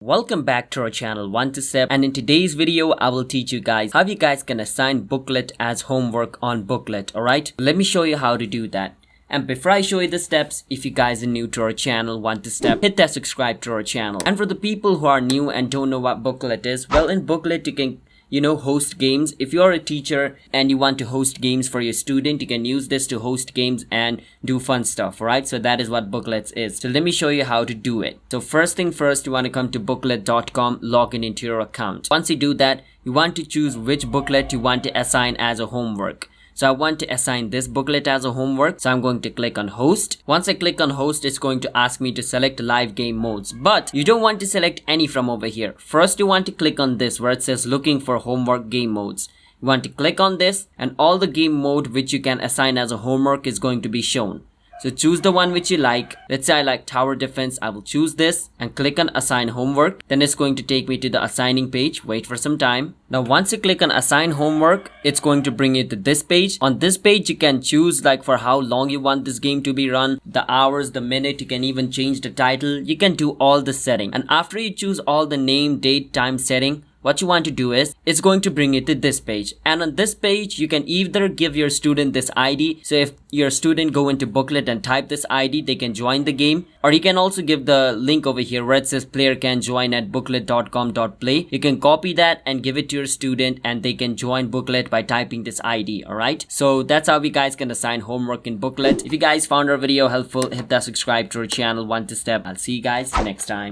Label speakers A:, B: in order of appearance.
A: Welcome back to our channel 1 to Step, and in today's video I will teach you guys how you guys can assign booklet as homework on Booklet. Alright, let me show you how to do that. And before I show you the steps, if you guys are new to our channel 1 to Step, hit that subscribe to our channel. And for the people who are new and don't know what Booklet is, well, in Booklet you can host games. If you're a teacher and you want to host games for your student, you can use this to host games and do fun stuff, right? So that is what Booklets is. So let me show you how to do it. So first thing first, you want to come to booklet.com, log in into your account. Once you do that, you want to choose which booklet you want to assign as a homework. So I want to assign this booklet as a homework. So I'm going to click on host. Once I click on host, it's going to ask me to select live game modes. But you don't want to select any from over here. First, you want to click on this where it says looking for homework game modes. You want to click on this and all the game mode which you can assign as a homework is going to be shown. So choose the one which you like. Let's say I like tower defense. I will choose this and click on assign homework. Then it's going to take me to the assigning page. Wait for some time. Now once you click on assign homework, it's going to bring you to this page. On this page you can choose like for how long you want this game to be run, the hours, the minute. You can even change the title. You can do all the setting. And after you choose all the name, date, time setting, what you want to do is, it's going to bring you to this page. And on this page, you can either give your student this ID. So if your student go into Booklet and type this ID, they can join the game. Or you can also give the link over here where it says player can join at booklet.com.play. You can copy that and give it to your student and they can join Booklet by typing this ID. Alright, so that's how you guys can assign homework in Booklet. If you guys found our video helpful, hit that subscribe to our channel 1 to Step. I'll see you guys next time.